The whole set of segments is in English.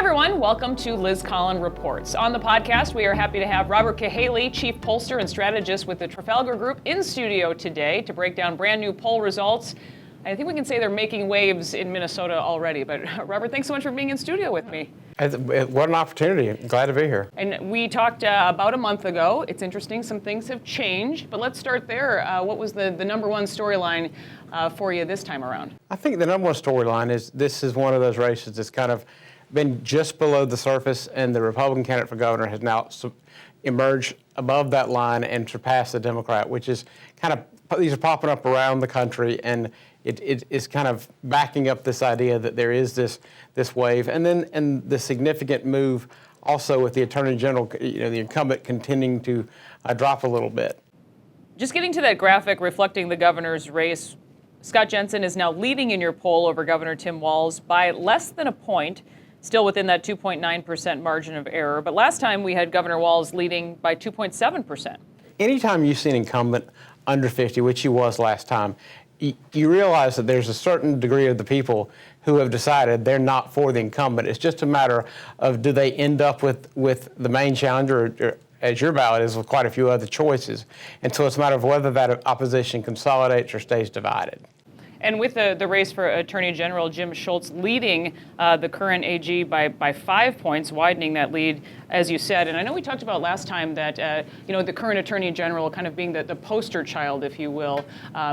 everyone, welcome to Liz Collin Reports. On the podcast, we are happy to have Robert Cahaly, Chief Pollster and Strategist with the Trafalgar Group, in studio today to break down brand new poll results. I think we can say they're making waves in Minnesota already, but Robert, thanks so much for being in studio with me. What an opportunity. I'm glad to be here. And we talked about a month ago. It's interesting, some things have changed, but let's start there. What was the number one storyline for you this time around? I think the number one storyline is this is one of those races that's kind of been just below the surface, and the Republican candidate for governor has now emerged above that line and surpassed the Democrat, which is kind of, these are popping up around the country, and it is kind of backing up this idea that there is this wave. And the significant move also with the Attorney General, the incumbent continuing to drop a little bit. Just getting to that graphic reflecting the governor's race, Scott Jensen is now leading in your poll over Governor Tim Walz by less than a point, still within that 2.9% margin of error. But last time we had Governor Walz leading by 2.7%. Anytime you see an incumbent under 50, which he was last time, you realize that there's a certain degree of the people who have decided they're not for the incumbent. It's just a matter of, do they end up with the main challenger, or, as your ballot is, with quite a few other choices. And so it's a matter of whether that opposition consolidates or stays divided. And with the race for Attorney General, Jim Schultz leading the current AG by 5 points, widening that lead, as you said. And I know we talked about last time that, the current Attorney General kind of being the poster child, if you will,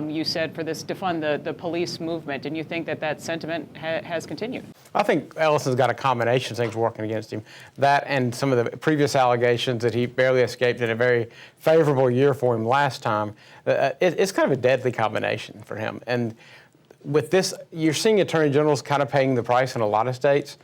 you said, for this defund the police movement. And you think that sentiment has continued? I think Ellison's got a combination of things working against him. That and some of the previous allegations that he barely escaped in a very favorable year for him last time. It's kind of a deadly combination for him. And with this, you're seeing attorney generals kind of paying the price in a lot of states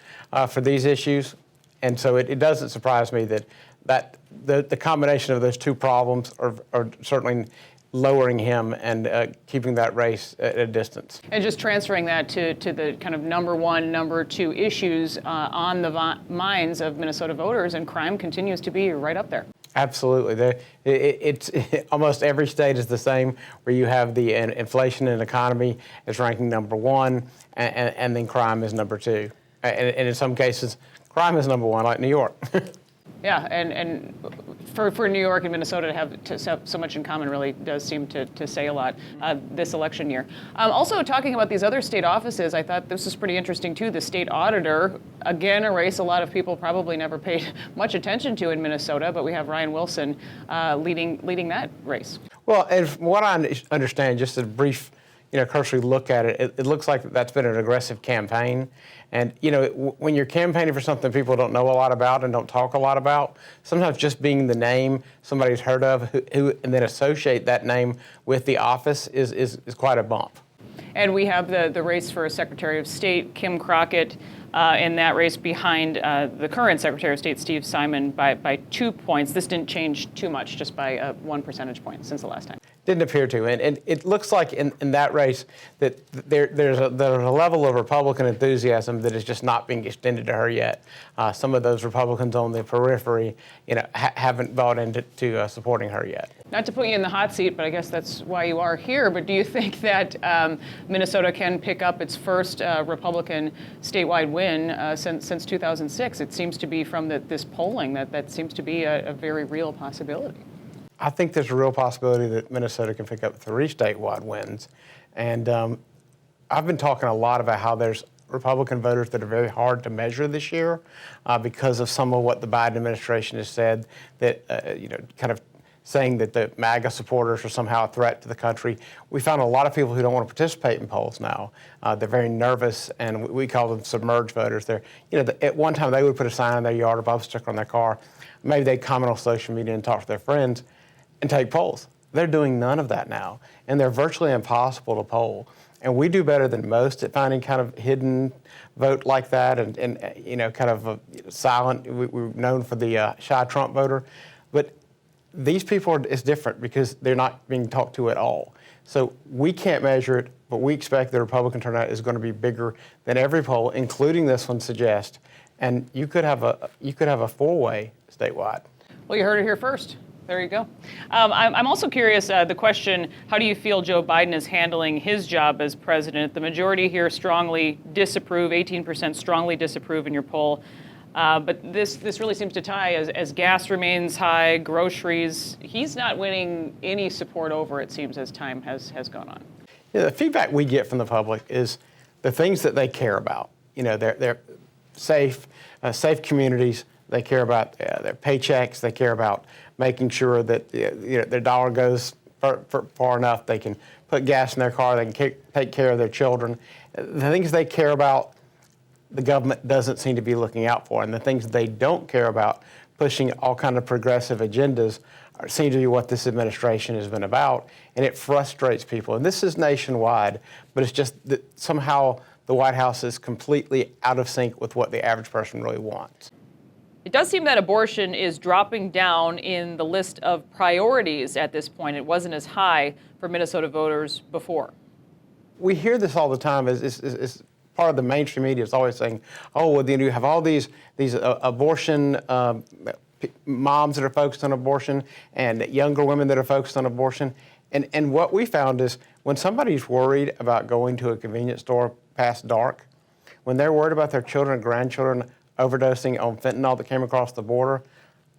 for these issues. And so it doesn't surprise me that the combination of those two problems are certainly lowering him and keeping that race at a distance. And just transferring that to the kind of number one, number two issues on the minds of Minnesota voters, and crime continues to be right up there. Absolutely. It's almost every state is the same, where you have the inflation and economy is ranking number one, and then crime is number two. And in some cases, crime is number one, like New York. Yeah, and for New York and Minnesota to have so much in common really does seem to say a lot this election year. Also, talking about these other state offices, I thought this was pretty interesting too. The state auditor, again, a race a lot of people probably never paid much attention to in Minnesota, but we have Ryan Wilson leading that race. Well, and from what I understand, just a brief cursory look at it, it looks like that's been an aggressive campaign. And, when you're campaigning for something people don't know a lot about and don't talk a lot about, sometimes just being the name somebody's heard of who and then associate that name with the office is quite a bump. And we have the race for Secretary of State, Kim Crockett, in that race behind the current Secretary of State, Steve Simon, by 2 points. This didn't change too much, just by 1 percentage point since the last time. Didn't appear to. And it looks like in that race that there's a level of Republican enthusiasm that is just not being extended to her yet. Some of those Republicans on the periphery, haven't bought into supporting her yet. Not to put you in the hot seat, but I guess that's why you are here. But do you think that Minnesota can pick up its first Republican statewide win since 2006? It seems to be from this polling that seems to be a very real possibility. I think there's a real possibility that Minnesota can pick up 3 statewide wins. And I've been talking a lot about how there's Republican voters that are very hard to measure this year because of some of what the Biden administration has said, that, kind of saying that the MAGA supporters are somehow a threat to the country. We found a lot of people who don't want to participate in polls now. They're very nervous, and we call them submerged voters. They're, at one time they would put a sign in their yard or bumper sticker on their car. Maybe they'd comment on social media and talk to their friends and take polls. They're doing none of that now, and they're virtually impossible to poll. And we do better than most at finding kind of hidden vote like that, and kind of silent. We're known for the shy Trump voter, but these people is different because they're not being talked to at all. So we can't measure it, but we expect the Republican turnout is going to be bigger than every poll, including this one, suggests. And you could have a four-way statewide. Well, you heard it here first. There you go. I'm also curious, the question, how do you feel Joe Biden is handling his job as president? The majority here strongly disapprove, 18% strongly disapprove in your poll. But this really seems to tie as gas remains high, groceries. He's not winning any support over, it seems, as time has gone on. Yeah, the feedback we get from the public is the things that they care about. They're safe communities. They care about their paychecks. They care about making sure that their dollar goes far enough. They can put gas in their car. They can take care of their children. The things they care about, the government doesn't seem to be looking out for. And the things they don't care about, pushing all kind of progressive agendas, seem to be what this administration has been about. And it frustrates people. And this is nationwide, but it's just that somehow the White House is completely out of sync with what the average person really wants. It does seem that abortion is dropping down in the list of priorities at this point. It wasn't as high for Minnesota voters before. We hear this all the time. Is part of the mainstream media is always saying, "Oh, well, you have all these abortion moms that are focused on abortion and younger women that are focused on abortion." And what we found is when somebody's worried about going to a convenience store past dark, when they're worried about their children and grandchildren overdosing on fentanyl that came across the border,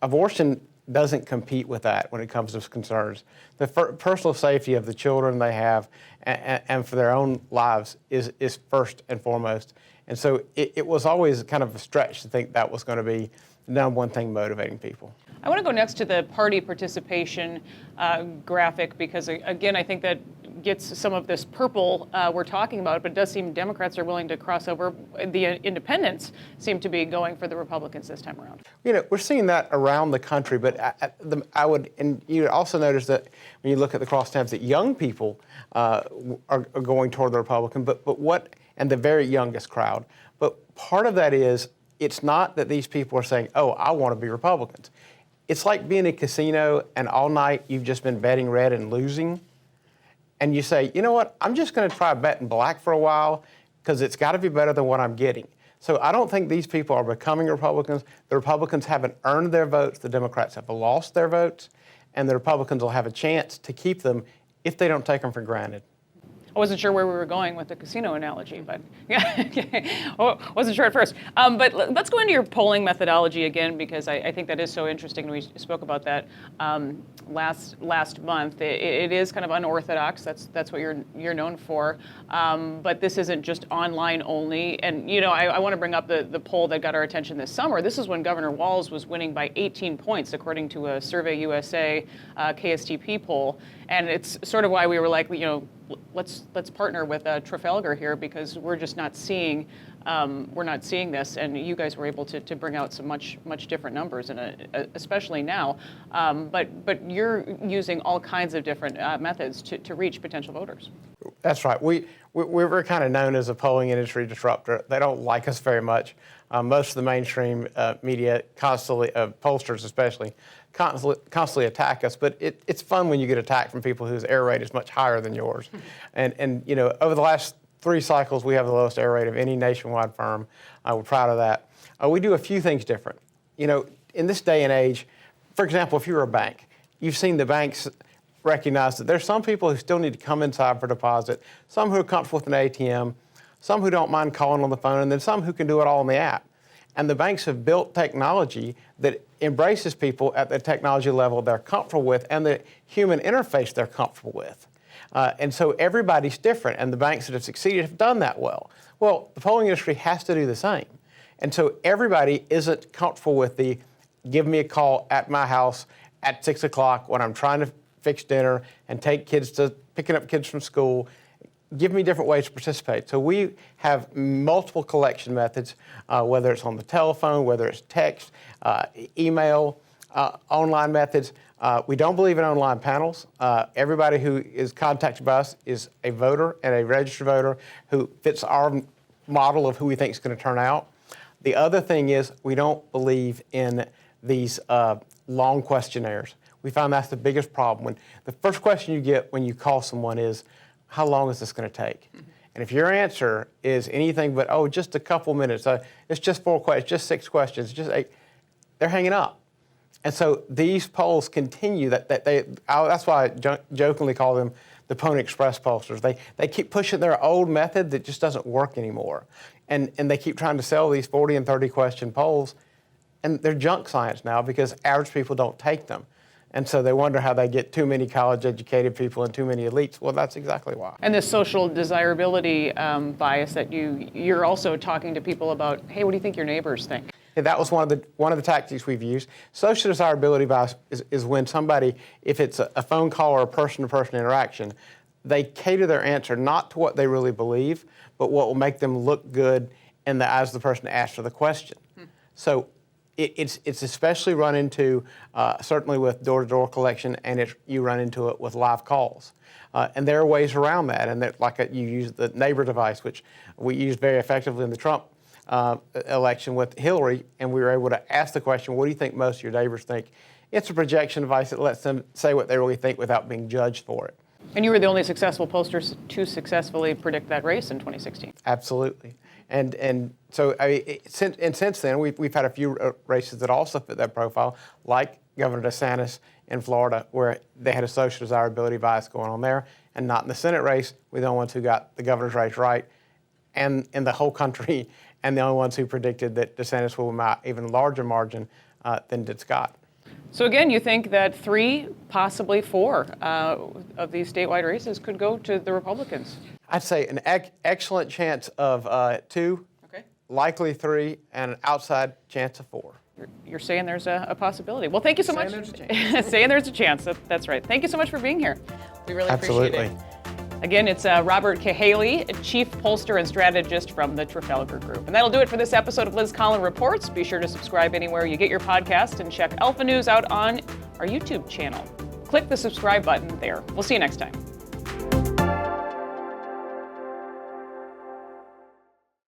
abortion doesn't compete with that when it comes to concerns. The personal safety of the children they have and for their own lives is first and foremost. And so it was always kind of a stretch to think that was going to be the number one thing motivating people. I want to go next to the party participation graphic because, again, I think that gets some of this purple we're talking about, but it does seem Democrats are willing to cross over. The independents seem to be going for the Republicans this time around. We're seeing that around the country, but I would, and you also notice that when you look at the crosstabs, that young people are going toward the Republican, and the very youngest crowd. But part of that is, it's not that these people are saying, "Oh, I want to be Republicans." It's like being in a casino and all night you've just been betting red and losing. And you say, "You know what, I'm just going to try betting black for a while because it's got to be better than what I'm getting." So I don't think these people are becoming Republicans. The Republicans haven't earned their votes. The Democrats have lost their votes. And the Republicans will have a chance to keep them if they don't take them for granted. I wasn't sure where we were going with the casino analogy, but wasn't sure at first. But let's go into your polling methodology again, because I think that is so interesting. We spoke about that last month. It is kind of unorthodox. That's what you're known for. But this isn't just online only. And I want to bring up the poll that got our attention this summer. This is when Governor Walz was winning by 18 points, according to a Survey USA KSTP poll. And it's sort of why we were like, let's partner with Trafalgar here, because we're just not seeing this, and you guys were able to bring out some much different numbers, and especially now. But you're using all kinds of different methods to reach potential voters. That's right. We're kind of known as a polling industry disruptor. They don't like us very much. Most of the mainstream media constantly, pollsters especially, constantly attack us. But it's fun when you get attacked from people whose error rate is much higher than yours. And over the last 3 cycles, we have the lowest error rate of any nationwide firm. We're proud of that. We do a few things different. In this day and age, for example, if you're a bank, you've seen the banks recognize that there's some people who still need to come inside for deposit, some who are comfortable with an ATM, some who don't mind calling on the phone, and then some who can do it all on the app. And the banks have built technology that embraces people at the technology level they're comfortable with and the human interface they're comfortable with. And so everybody's different, and the banks that have succeeded have done that well. Well, the polling industry has to do the same. And so everybody isn't comfortable with the give me a call at my house at 6 o'clock when I'm trying to fix dinner and picking up kids from school. Give me different ways to participate. So we have multiple collection methods, whether it's on the telephone, whether it's text, email, online methods. We don't believe in online panels. Everybody who is contacted by us is a voter and a registered voter who fits our model of who we think is going to turn out. The other thing is we don't believe in these long questionnaires. We found that's the biggest problem. When the first question you get when you call someone is, how long is this going to take? And if your answer is anything but, just a couple minutes, it's just 4 questions, just 6 questions, just 8, they're hanging up. And so these polls continue that's why I jokingly call them the Pony Express pollsters. They keep pushing their old method that just doesn't work anymore. And they keep trying to sell these 40 and 30 question polls, and they're junk science now because average people don't take them. And so they wonder how they get too many college-educated people and too many elites. Well, that's exactly why. And this social desirability bias that you're also talking to people about, hey, what do you think your neighbors think? And that was one of the tactics we've used. Social desirability bias is when somebody, if it's a phone call or a person-to-person interaction, they cater their answer not to what they really believe, but what will make them look good in the eyes of the person to ask for the question. So it's especially run into, certainly with door-to-door collection, and you run into it with live calls. And there are ways around that, and you use the neighbor device, which we used very effectively in the Trump election with Hillary, and we were able to ask the question, what do you think most of your neighbors think? It's a projection device that lets them say what they really think without being judged for it. And you were the only successful pollster to successfully predict that race in 2016. Absolutely. And so since then, we've had a few races that also fit that profile, like Governor DeSantis in Florida, where they had a social desirability bias going on there, and not in the Senate race. We're the only ones who got the governor's race right, and in the whole country, and the only ones who predicted that DeSantis will win by even larger margin than did Scott. So again, you think that 3, possibly 4 of these statewide races could go to the Republicans? I'd say an excellent chance of 2, okay, likely 3, and an outside chance of 4. You're saying there's a possibility. Well, thank you so much. Saying there's a chance. Saying there's a chance. That's right. Thank you so much for being here. We really appreciate it. Again, it's Robert Cahaley, Chief Pollster and Strategist from the Trafalgar Group. And that'll do it for this episode of Liz Collin Reports. Be sure to subscribe anywhere you get your podcast and check Alpha News out on our YouTube channel. Click the subscribe button there. We'll see you next time.